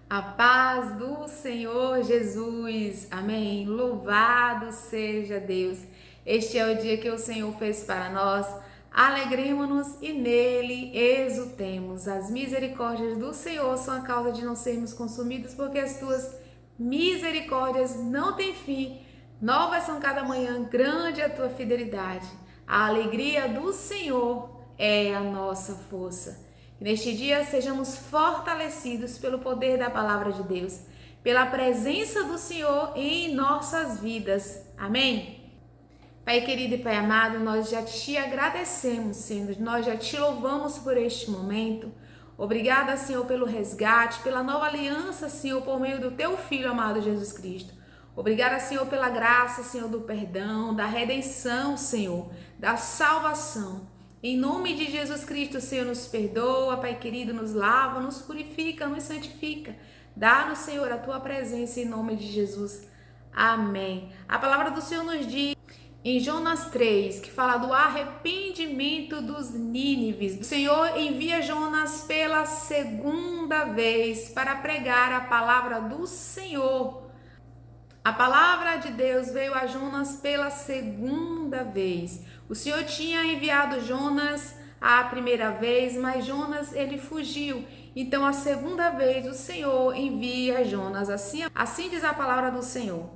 A paz do Senhor Jesus. Amém. Louvado seja Deus. Este é o dia que o Senhor fez para nós. Alegremos-nos e nele exultemos. As misericórdias do Senhor são a causa de não sermos consumidos, porque as tuas misericórdias não têm fim. Novas são cada manhã, grande é a tua fidelidade. A alegria do Senhor é a nossa força. Que neste dia sejamos fortalecidos pelo poder da palavra de Deus, pela presença do Senhor em nossas vidas. Amém? Pai querido e Pai amado, nós já te agradecemos, Senhor, nós já te louvamos por este momento. Obrigada, Senhor, pelo resgate, pela nova aliança, Senhor, por meio do teu Filho amado Jesus Cristo. Obrigada, Senhor, pela graça, Senhor, do perdão, da redenção, Senhor, da salvação. Em nome de Jesus Cristo, Senhor, nos perdoa, Pai querido, nos lava, nos purifica, nos santifica. Dá-nos, Senhor, a tua presença em nome de Jesus. Amém. A palavra do Senhor nos diz em Jonas 3, que fala do arrependimento dos nínives. O Senhor envia Jonas pela segunda vez para pregar a palavra do Senhor. A palavra de Deus veio a Jonas pela segunda vez. O Senhor tinha enviado Jonas a primeira vez, mas Jonas ele fugiu. Então a segunda vez o Senhor envia Jonas. Assim diz a palavra do Senhor.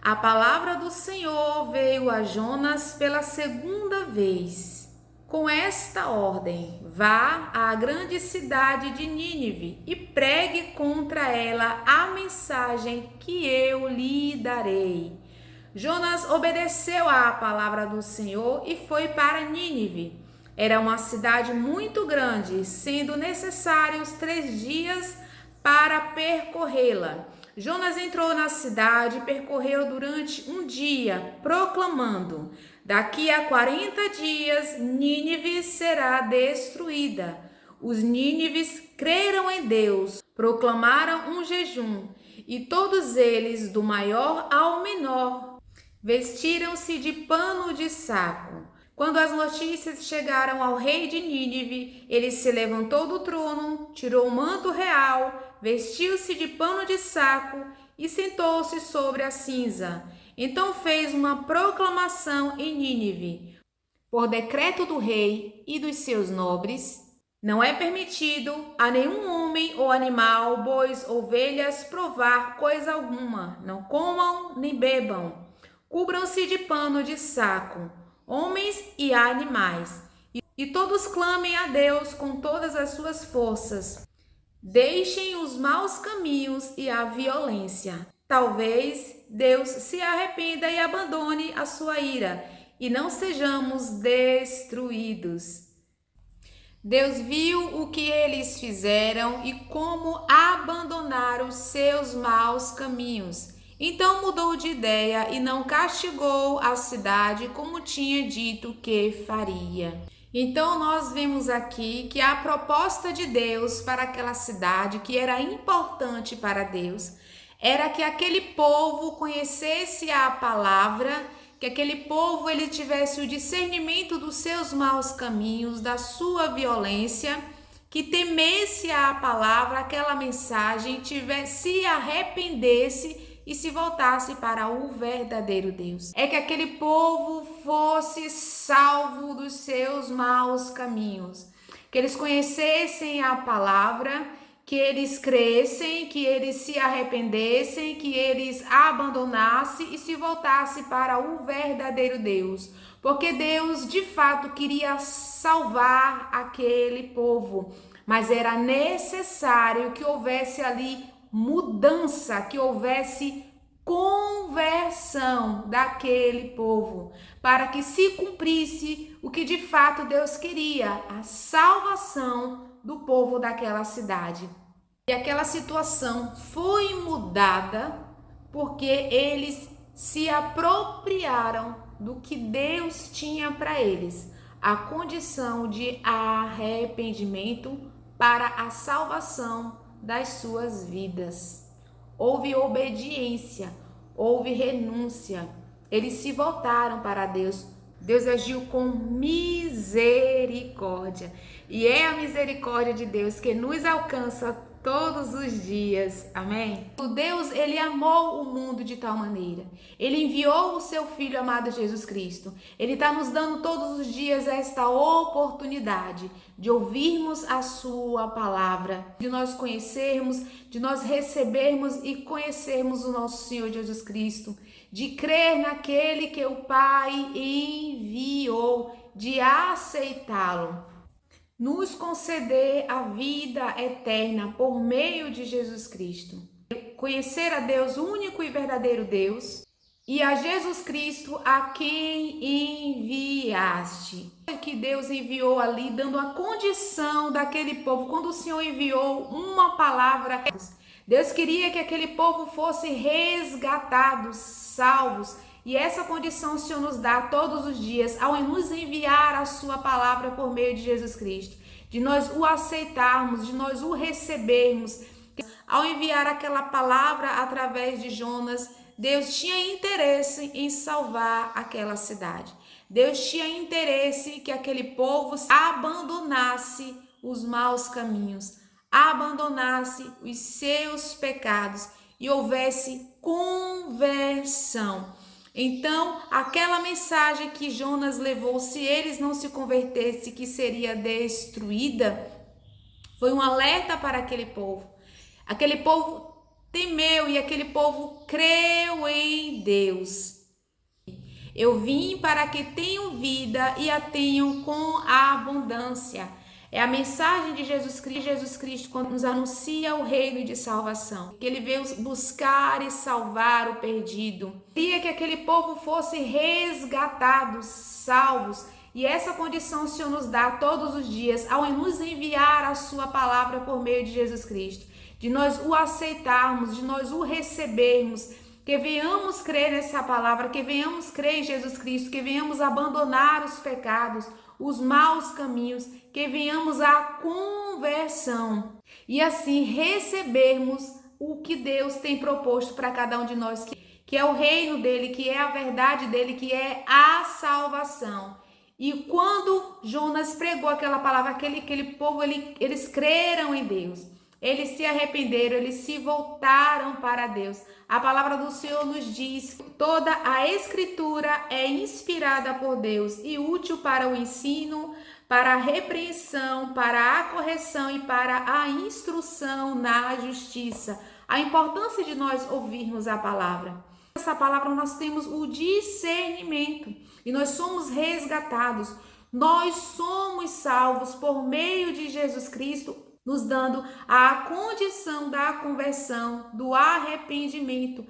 A palavra do Senhor veio a Jonas pela segunda vez, com esta ordem: vá à grande cidade de Nínive e pregue contra ela a mensagem que eu lhe darei. Jonas obedeceu à palavra do Senhor e foi para Nínive. Era uma cidade muito grande, sendo necessários 3 dias para percorrê-la. Jonas entrou na cidade e percorreu durante um dia, proclamando: daqui a 40 dias Nínive será destruída. Os nínives creram em Deus, proclamaram um jejum, e todos eles, do maior ao menor, vestiram-se de pano de saco. Quando as notícias chegaram ao rei de Nínive, ele se levantou do trono, tirou o manto real, vestiu-se de pano de saco e sentou-se sobre a cinza. Então fez uma proclamação em Nínive: por decreto do rei e dos seus nobres, não é permitido a nenhum homem ou animal, bois ou ovelhas, provar coisa alguma. Não comam nem bebam. Cubram-se de pano de saco, homens e animais, e todos clamem a Deus com todas as suas forças. Deixem os maus caminhos e a violência. Talvez Deus se arrependa e abandone a sua ira, e não sejamos destruídos. Deus viu o que eles fizeram e como abandonaram os seus maus caminhos. Então mudou de ideia e não castigou a cidade como tinha dito que faria. Então nós vemos aqui que a proposta de Deus para aquela cidade, que era importante para Deus, era que aquele povo conhecesse a palavra, que aquele povo ele tivesse o discernimento dos seus maus caminhos, da sua violência, que temesse a palavra, aquela mensagem, se arrependesse e se voltasse para o verdadeiro Deus. É que aquele povo fosse salvo dos seus maus caminhos, que eles conhecessem a palavra, que eles crescem, que eles se arrependessem, que eles abandonassem e se voltassem para o verdadeiro Deus. Porque Deus de fato queria salvar aquele povo, mas era necessário que houvesse ali mudança, que houvesse conversão daquele povo, para que se cumprisse o que de fato Deus queria, a salvação do povo daquela cidade. E aquela situação foi mudada porque eles se apropriaram do que Deus tinha para eles, a condição de arrependimento para a salvação das suas vidas. Houve obediência, houve renúncia. Eles se voltaram para Deus. Deus agiu com misericórdia. E é a misericórdia de Deus que nos alcança todos os dias. Amém? O Deus, ele amou o mundo de tal maneira. Ele enviou o seu Filho amado Jesus Cristo. Ele está nos dando todos os dias esta oportunidade de ouvirmos a sua palavra, de nós conhecermos, de nós recebermos e conhecermos o nosso Senhor Jesus Cristo, de crer naquele que o Pai enviou, de aceitá-lo, nos conceder a vida eterna por meio de Jesus Cristo. Conhecer a Deus, o único e verdadeiro Deus, e a Jesus Cristo a quem enviaste. Que Deus enviou ali, dando a condição daquele povo. Quando o Senhor enviou uma palavra, Deus queria que aquele povo fosse resgatados, salvos. E essa condição o Senhor nos dá todos os dias ao nos enviar a sua palavra por meio de Jesus Cristo, de nós o aceitarmos, de nós o recebermos. Ao enviar aquela palavra através de Jonas, Deus tinha interesse em salvar aquela cidade. Deus tinha interesse que aquele povo abandonasse os maus caminhos, abandonasse os seus pecados e houvesse conversão. Então, aquela mensagem que Jonas levou, se eles não se convertessem, que seria destruída, foi um alerta para aquele povo. Aquele povo temeu e aquele povo creu em Deus. Eu vim para que tenham vida e a tenham com abundância. É a mensagem de Jesus Cristo quando nos anuncia o reino de salvação, que ele veio buscar e salvar o perdido. Queria que aquele povo fosse resgatados, salvos, e essa condição o Senhor nos dá todos os dias ao nos enviar a sua palavra por meio de Jesus Cristo, de nós o aceitarmos, de nós o recebermos, que venhamos crer nessa palavra, que venhamos crer em Jesus Cristo, que venhamos abandonar os pecados, os maus caminhos, que venhamos à conversão e assim recebermos o que Deus tem proposto para cada um de nós, que é o reino dele, que é a verdade dele, que é a salvação. E quando Jonas pregou aquela palavra, aquele povo, eles creram em Deus. Eles se arrependeram, eles se voltaram para Deus. A palavra do Senhor nos diz que toda a Escritura é inspirada por Deus e útil para o ensino, para a repreensão, para a correção e para a instrução na justiça. A importância de nós ouvirmos a palavra. Essa palavra nós temos o discernimento e nós somos resgatados. Nós somos salvos por meio de Jesus Cristo, nos dando a condição da conversão, do arrependimento,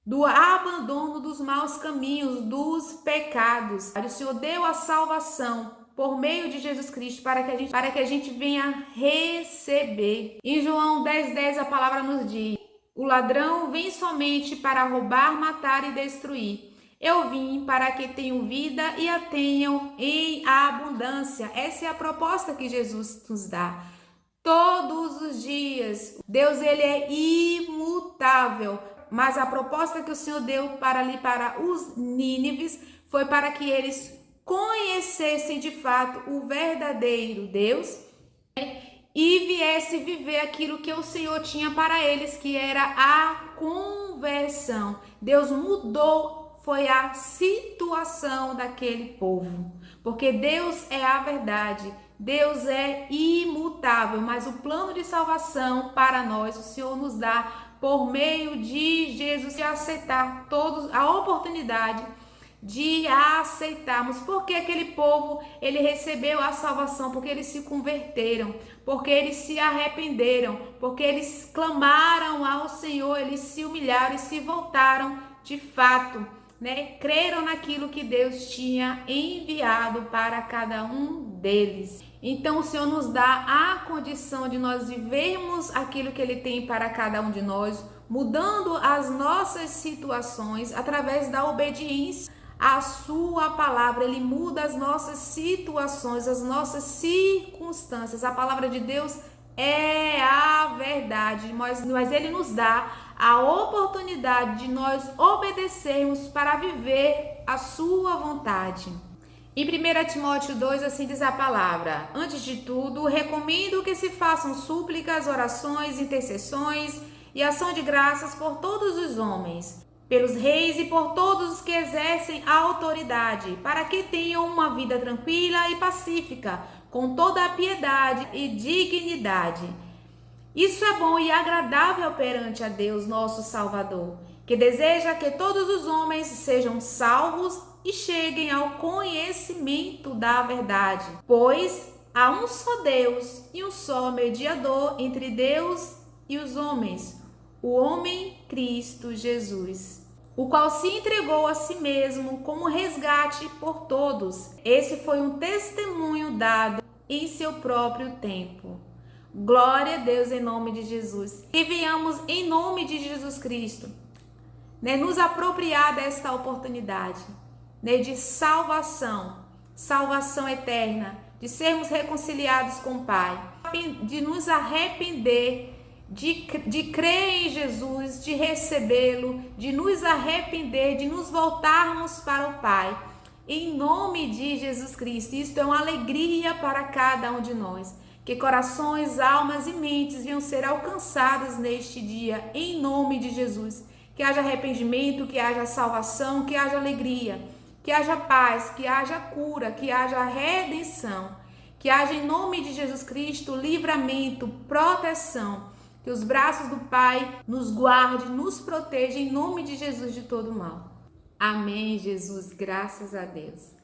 do abandono dos maus caminhos, dos pecados. O Senhor deu a salvação por meio de Jesus Cristo para que a gente venha receber. Em João 10:10 a palavra nos diz: o ladrão vem somente para roubar, matar e destruir. Eu vim para que tenham vida e a tenham em abundância. Essa é a proposta que Jesus nos dá. Todos os dias, Deus ele é imutável, mas a proposta que o Senhor deu para os nínives foi para que eles conhecessem de fato o verdadeiro Deus e viessem viver aquilo que o Senhor tinha para eles, que era a conversão. Deus mudou, foi a situação daquele povo, porque Deus é a verdade. Deus é imutável, mas o plano de salvação para nós, o Senhor nos dá por meio de Jesus, de aceitar todos a oportunidade de aceitarmos. Porque aquele povo, ele recebeu a salvação, porque eles se converteram, porque eles se arrependeram, porque eles clamaram ao Senhor, eles se humilharam e se voltaram de fato, creram naquilo que Deus tinha enviado para cada um deles. Então o Senhor nos dá a condição de nós vivermos aquilo que Ele tem para cada um de nós, mudando as nossas situações através da obediência à sua palavra. Ele muda as nossas situações, as nossas circunstâncias. A palavra de Deus é a verdade, mas Ele nos dá a oportunidade de nós obedecermos para viver a sua vontade. Em 1 Timóteo 2, assim diz a palavra: antes de tudo, recomendo que se façam súplicas, orações, intercessões e ação de graças por todos os homens, pelos reis e por todos os que exercem a autoridade, para que tenham uma vida tranquila e pacífica, com toda a piedade e dignidade. Isso é bom e agradável perante a Deus, nosso Salvador, que deseja que todos os homens sejam salvos e cheguem ao conhecimento da verdade. Pois há um só Deus e um só mediador entre Deus e os homens, o homem Cristo Jesus, o qual se entregou a si mesmo como resgate por todos. Esse foi um testemunho dado em seu próprio tempo. Glória a Deus em nome de Jesus. Que venhamos em nome de Jesus Cristo, nos apropriar desta oportunidade, de salvação eterna, de sermos reconciliados com o Pai, de nos arrepender, de crer em Jesus, de recebê-lo, de nos arrepender, de nos voltarmos para o Pai, em nome de Jesus Cristo. Isto é uma alegria para cada um de nós. Que corações, almas e mentes venham ser alcançadas neste dia, em nome de Jesus. Que haja arrependimento, que haja salvação, que haja alegria, que haja paz, que haja cura, que haja redenção. Que haja em nome de Jesus Cristo livramento, proteção. Que os braços do Pai nos guarde, nos proteja em nome de Jesus de todo mal. Amém, Jesus, graças a Deus.